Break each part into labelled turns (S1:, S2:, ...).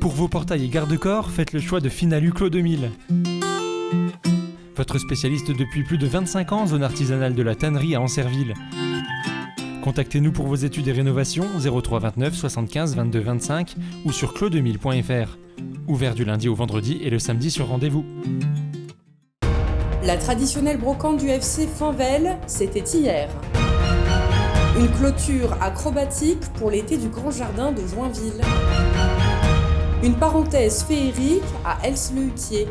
S1: Pour vos portails et garde-corps, faites le choix de Finalu Clos 2000. Votre spécialiste depuis plus de 25 ans, zone artisanale de la tannerie à Ancerville. Contactez-nous pour vos études et rénovations 03 29 75 22 25 ou sur clos2000.fr. Ouvert du lundi au vendredi et le samedi sur rendez-vous.
S2: La traditionnelle brocante du FC Finvel, c'était hier. Une clôture acrobatique pour l'été du Grand Jardin de Joinville. Une parenthèse féerique à Hels-le-Hutier.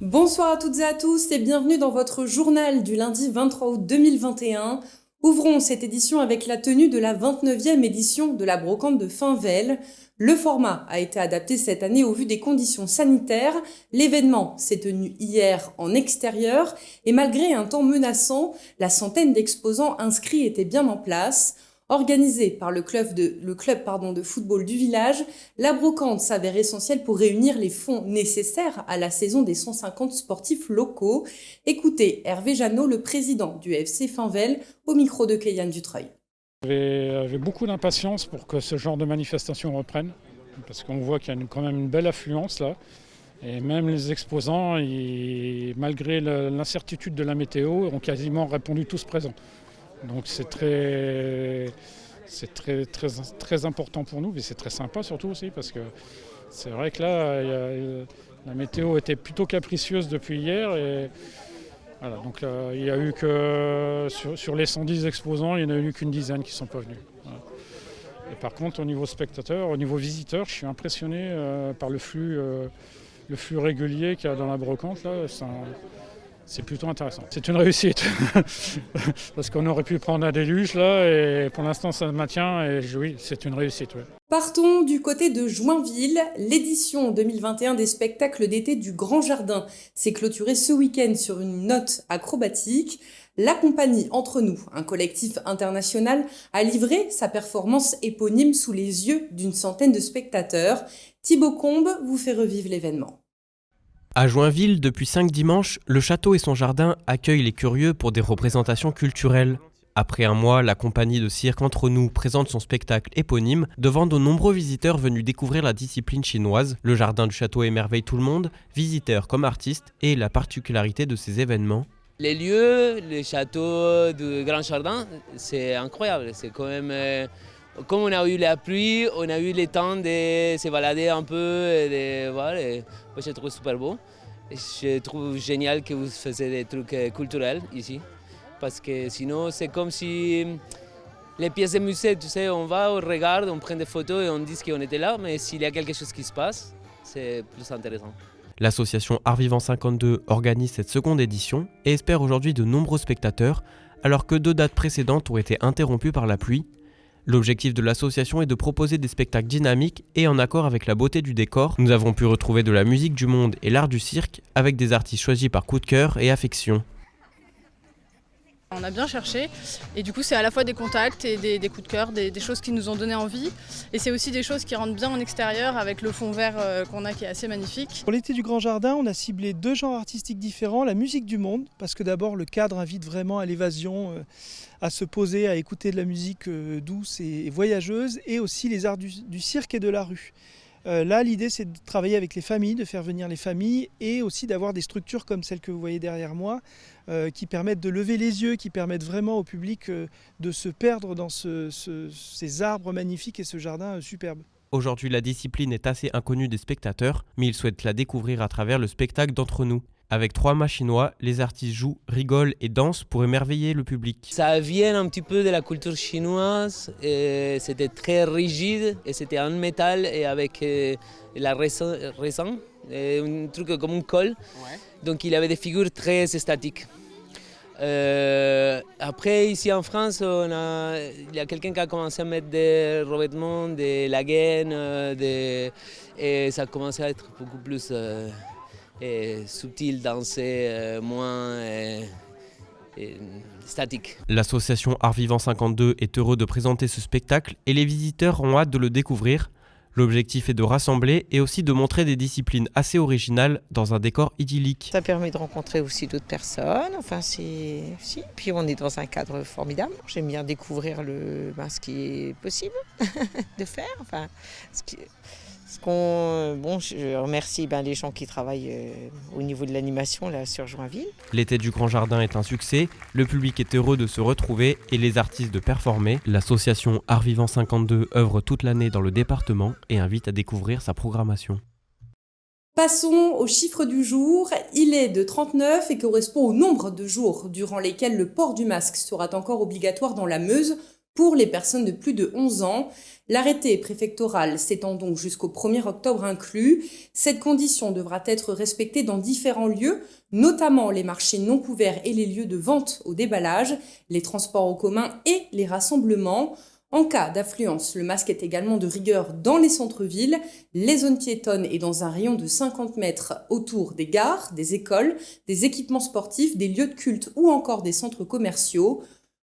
S2: Bonsoir à toutes et à tous et bienvenue dans votre journal du lundi 23 août 2021. Ouvrons cette édition avec la tenue de la 29e édition de la brocante de Finvel. Le format a été adapté cette année au vu des conditions sanitaires. L'événement s'est tenu hier en extérieur et malgré un temps menaçant, la centaine d'exposants inscrits était bien en place. Organisée par le club de football du village, la brocante s'avère essentielle pour réunir les fonds nécessaires à la saison des 150 sportifs locaux. Écoutez Hervé Jeannot, le président du FC Finvel, au micro de Kéliane Dutreuil.
S3: J'avais beaucoup d'impatience pour que ce genre de manifestation reprenne, parce qu'on voit qu'il y a quand même une belle affluence là. Et même les exposants, malgré l'incertitude de la météo, ont quasiment répondu tous présents. Donc c'est très important pour nous, mais c'est très sympa surtout aussi, parce que c'est vrai que là, la météo était plutôt capricieuse depuis hier. Et voilà, donc il n'y a eu que, sur les 110 exposants, il n'y en a eu qu'une dizaine qui ne sont pas venus. Voilà. Et par contre, au niveau spectateurs, au niveau visiteurs, je suis impressionné par le flux régulier qu'il y a dans la brocante. Là, c'est plutôt intéressant. C'est une réussite, parce qu'on aurait pu prendre un déluge là, et pour l'instant ça se maintient, et oui, c'est une réussite. Ouais.
S2: Partons du côté de Joinville. L'édition 2021 des spectacles d'été du Grand Jardin s'est clôturée ce week-end sur une note acrobatique. La compagnie Entre Nous, un collectif international, a livré sa performance éponyme sous les yeux d'une centaine de spectateurs. Thibaut Combe vous fait revivre l'événement.
S4: À Joinville, depuis 5 dimanches, le château et son jardin accueillent les curieux pour des représentations culturelles. Après un mois, la compagnie de cirque Entre Nous présente son spectacle éponyme devant de nombreux visiteurs venus découvrir la discipline chinoise. Le jardin du château émerveille tout le monde, visiteurs comme artistes, et la particularité de ces événements.
S5: Les lieux, le château du Grand Jardin, c'est incroyable. C'est quand même... Comme on a eu la pluie, on a eu le temps de se balader un peu. Moi, je trouve super beau. Je trouve génial que vous fassiez des trucs culturels ici. Parce que sinon, c'est comme si les pièces de musée, tu sais, on va, on regarde, on prend des photos et on dit qu'on était là. Mais s'il y a quelque chose qui se passe, c'est plus intéressant.
S4: L'association Art Vivant 52 organise cette seconde édition et espère aujourd'hui de nombreux spectateurs, alors que 2 dates précédentes ont été interrompues par la pluie. L'objectif de l'association est de proposer des spectacles dynamiques et en accord avec la beauté du décor. Nous avons pu retrouver de la musique du monde et l'art du cirque avec des artistes choisis par coup de cœur et affection.
S6: On a bien cherché et du coup c'est à la fois des contacts et des coups de cœur, des choses qui nous ont donné envie, et c'est aussi des choses qui rentrent bien en extérieur avec le fond vert qu'on a qui est assez magnifique.
S7: Pour l'été du Grand Jardin, on a ciblé 2 genres artistiques différents, la musique du monde, parce que d'abord le cadre invite vraiment à l'évasion, à se poser, à écouter de la musique douce et voyageuse, et aussi les arts du cirque et de la rue. Là, l'idée, c'est de travailler avec les familles, de faire venir les familles, et aussi d'avoir des structures comme celle que vous voyez derrière moi, qui permettent de lever les yeux, qui permettent vraiment au public de se perdre dans ces arbres magnifiques et ce jardin superbe.
S4: Aujourd'hui, la discipline est assez inconnue des spectateurs, mais ils souhaitent la découvrir à travers le spectacle d'Entre Nous. Avec 3 mâts chinois, les artistes jouent, rigolent et dansent pour émerveiller le public.
S5: Ça vient un petit peu de la culture chinoise. C'était très rigide et c'était en métal et avec la raisin, un truc comme une colle. Ouais. Donc il avait des figures très statiques. Après, ici en France, il y a quelqu'un qui a commencé à mettre des revêtements, de la gaine, et ça a commencé à être beaucoup plus subtil, dansé, moins statique.
S4: L'association Art Vivant 52 est heureux de présenter ce spectacle et les visiteurs ont hâte de le découvrir. L'objectif est de rassembler et aussi de montrer des disciplines assez originales dans un décor idyllique.
S8: Ça permet de rencontrer aussi d'autres personnes, puis on est dans un cadre formidable. J'aime bien découvrir ce qui est possible de faire, je remercie les gens qui travaillent au niveau de l'animation là, sur Joinville.
S4: L'été du Grand Jardin est un succès, le public est heureux de se retrouver et les artistes de performer. L'association Art Vivant 52 œuvre toute l'année dans le département et invite à découvrir sa programmation.
S2: Passons au chiffre du jour. Il est de 39 et correspond au nombre de jours durant lesquels le port du masque sera encore obligatoire dans la Meuse pour les personnes de plus de 11 ans. L'arrêté préfectoral s'étend donc jusqu'au 1er octobre inclus. Cette condition devra être respectée dans différents lieux, notamment les marchés non couverts et les lieux de vente au déballage, les transports en commun et les rassemblements. En cas d'affluence, le masque est également de rigueur dans les centres-villes, les zones piétonnes et dans un rayon de 50 mètres autour des gares, des écoles, des équipements sportifs, des lieux de culte ou encore des centres commerciaux.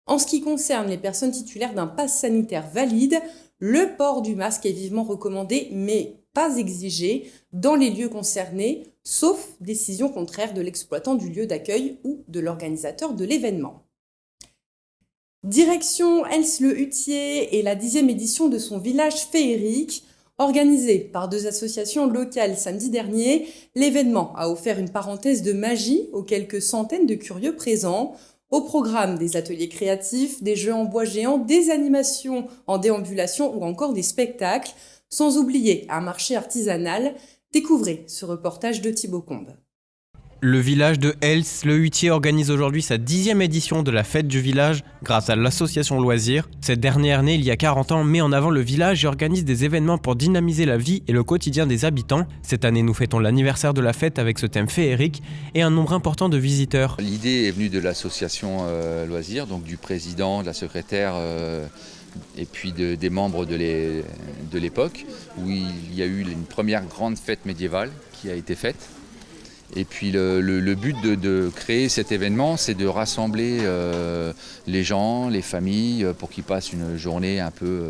S2: En ce qui concerne les personnes titulaires d'un pass sanitaire valide, le port du masque est vivement recommandé mais pas exigé dans les lieux concernés, sauf décision contraire de l'exploitant du lieu d'accueil ou de l'organisateur de l'événement. Direction Hels-le-Hutier et la 10e édition de son village féerique. Organisé par 2 associations locales samedi dernier, l'événement a offert une parenthèse de magie aux quelques centaines de curieux présents. Au programme, des ateliers créatifs, des jeux en bois géants, des animations en déambulation ou encore des spectacles, sans oublier un marché artisanal. Découvrez ce reportage de Thibaut Combe.
S4: Le village de Hels-le-Hutier organise aujourd'hui sa 10e édition de la fête du village grâce à l'association Loisirs. Cette dernière, née il y a 40 ans, met en avant le village et organise des événements pour dynamiser la vie et le quotidien des habitants. Cette année, nous fêtons l'anniversaire de la fête avec ce thème féerique et un nombre important de visiteurs.
S9: L'idée est venue de l'association Loisirs, donc du président, de la secrétaire et puis des membres de l'époque, où il y a eu une première grande fête médiévale qui a été faite. Et puis le but de créer cet événement, c'est de rassembler les gens, les familles, pour qu'ils passent une journée un peu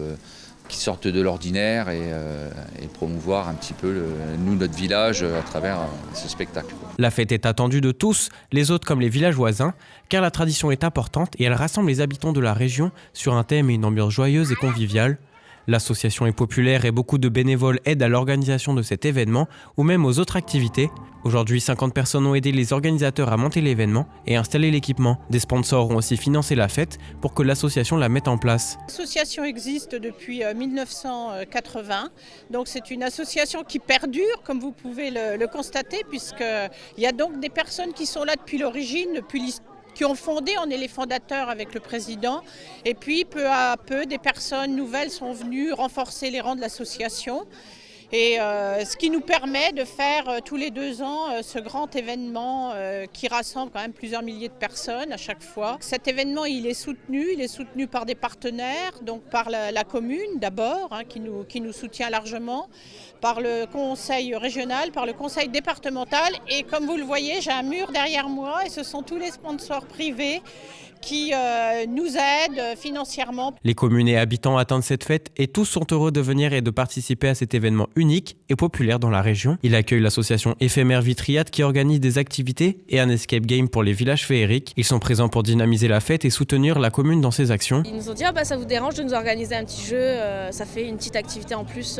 S9: qui sortent de l'ordinaire et promouvoir un petit peu notre village à travers ce spectacle.
S4: La fête est attendue de tous, les autres comme les villages voisins, car la tradition est importante et elle rassemble les habitants de la région sur un thème et une ambiance joyeuse et conviviale. L'association est populaire et beaucoup de bénévoles aident à l'organisation de cet événement ou même aux autres activités. Aujourd'hui, 50 personnes ont aidé les organisateurs à monter l'événement et installer l'équipement. Des sponsors ont aussi financé la fête pour que l'association la mette en place.
S10: L'association existe depuis 1980, donc c'est une association qui perdure, comme vous pouvez le constater, puisqu'il y a donc des personnes qui sont là depuis l'origine, qui ont fondé, on est les fondateurs avec le président, et puis peu à peu des personnes nouvelles sont venues renforcer les rangs de l'association. Et ce qui nous permet de faire tous les 2 ans ce grand événement qui rassemble quand même plusieurs milliers de personnes à chaque fois. Cet événement il est soutenu par des partenaires, donc par la commune d'abord, qui nous soutient largement, par le conseil régional, par le conseil départemental. Et comme vous le voyez, j'ai un mur derrière moi et ce sont tous les sponsors privés qui nous aident financièrement.
S4: Les communes et habitants attendent cette fête et tous sont heureux de venir et de participer à cet événement unique et populaire dans la région. Il accueille l'association Éphémère Vitriade qui organise des activités et un escape game pour les villages féeriques. Ils sont présents pour dynamiser la fête et soutenir la commune dans ses actions.
S11: Ils nous ont dit ça vous dérange de nous organiser un petit jeu, ça fait une petite activité en plus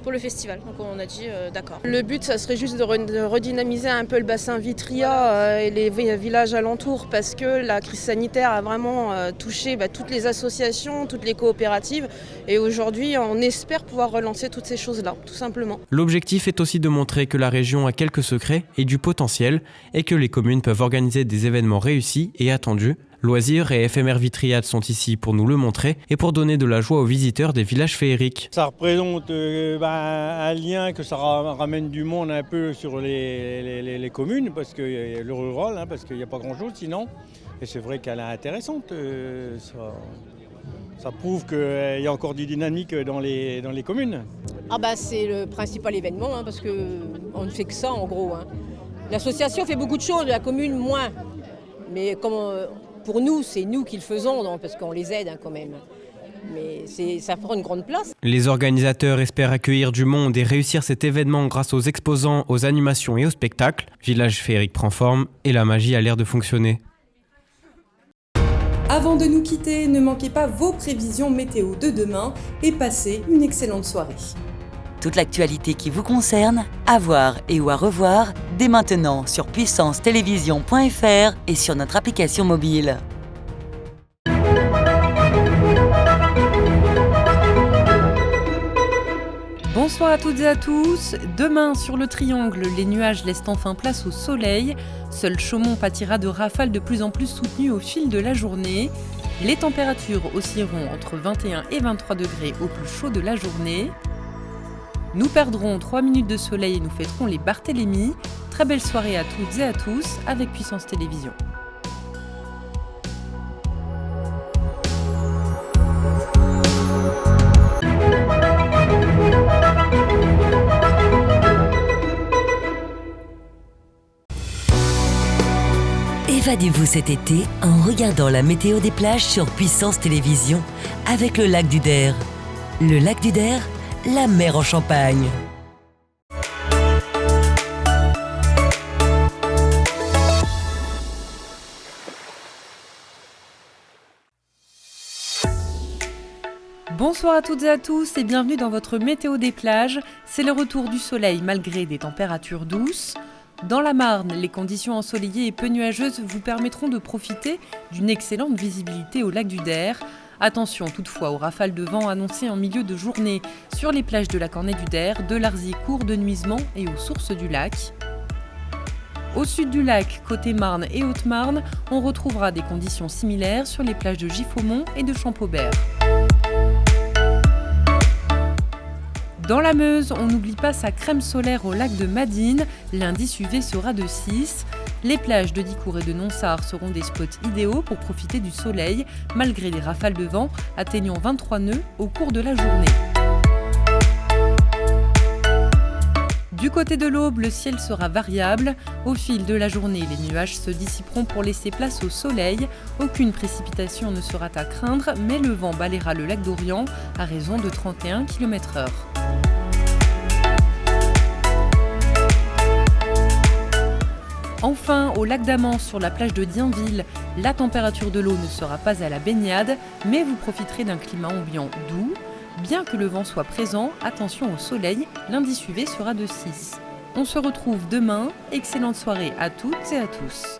S11: pour le festival. Donc on a dit d'accord.
S12: Le but, ça serait juste de redynamiser un peu le bassin Vitria et les villages alentours parce que la crise sanitaire a vraiment touché toutes les associations, toutes les coopératives. Et aujourd'hui, on espère pouvoir relancer toutes ces choses-là, tout simplement.
S4: L'objectif est aussi de montrer que la région a quelques secrets et du potentiel et que les communes peuvent organiser des événements réussis et attendus. Loisirs et Éphémère Vitriade sont ici pour nous le montrer et pour donner de la joie aux visiteurs des villages féeriques.
S13: Ça représente un lien que ça ramène du monde un peu sur les communes, parce que le rural, parce qu'il n'y a pas grand-chose sinon. Et c'est vrai qu'elle est intéressante. Ça prouve qu'il y a encore du dynamique dans les communes.
S14: C'est le principal événement, parce qu'on ne fait que ça en gros. L'association fait beaucoup de choses, la commune moins. Mais comme pour nous, c'est nous qui le faisons, parce qu'on les aide quand même. Mais ça prend une grande place.
S4: Les organisateurs espèrent accueillir du monde et réussir cet événement grâce aux exposants, aux animations et aux spectacles. Village féerique prend forme et la magie a l'air de fonctionner.
S2: Avant de nous quitter, ne manquez pas vos prévisions météo de demain et passez une excellente soirée.
S15: Toute l'actualité qui vous concerne, à voir et ou à revoir dès maintenant sur puissancetélévision.fr et sur notre application mobile.
S2: Bonsoir à toutes et à tous. Demain, sur le triangle, les nuages laissent enfin place au soleil. Seul Chaumont pâtira de rafales de plus en plus soutenues au fil de la journée. Les températures oscilleront entre 21 et 23 degrés au plus chaud de la journée. Nous perdrons 3 minutes de soleil et nous fêterons les Barthélemy. Très belle soirée à toutes et à tous avec Puissance Télévision.
S15: Évadez-vous cet été en regardant la météo des plages sur Puissance Télévision avec le lac du Der. Le lac du Der, la mer en Champagne.
S2: Bonsoir à toutes et à tous et bienvenue dans votre météo des plages. C'est le retour du soleil malgré des températures douces. Dans la Marne, les conditions ensoleillées et peu nuageuses vous permettront de profiter d'une excellente visibilité au lac du Der. Attention toutefois aux rafales de vent annoncées en milieu de journée sur les plages de la Cornée du Der, de Larzicourt, de Nuisement et aux sources du lac. Au sud du lac, côté Marne et Haute-Marne, on retrouvera des conditions similaires sur les plages de Giffaumont et de Champaubert. Dans la Meuse, on n'oublie pas sa crème solaire au lac de Madine. L'indice UV sera de 6. Les plages de Dicourt et de Nonsard seront des spots idéaux pour profiter du soleil, malgré les rafales de vent atteignant 23 nœuds au cours de la journée. Du côté de l'Aube, le ciel sera variable. Au fil de la journée, les nuages se dissiperont pour laisser place au soleil. Aucune précipitation ne sera à craindre, mais le vent balayera le lac d'Orient à raison de 31 km/h. Enfin, au lac d'Amance, sur la plage de Dienville, la température de l'eau ne sera pas à la baignade, mais vous profiterez d'un climat ambiant doux. Bien que le vent soit présent, attention au soleil, l'indice UV sera de 6. On se retrouve demain, excellente soirée à toutes et à tous.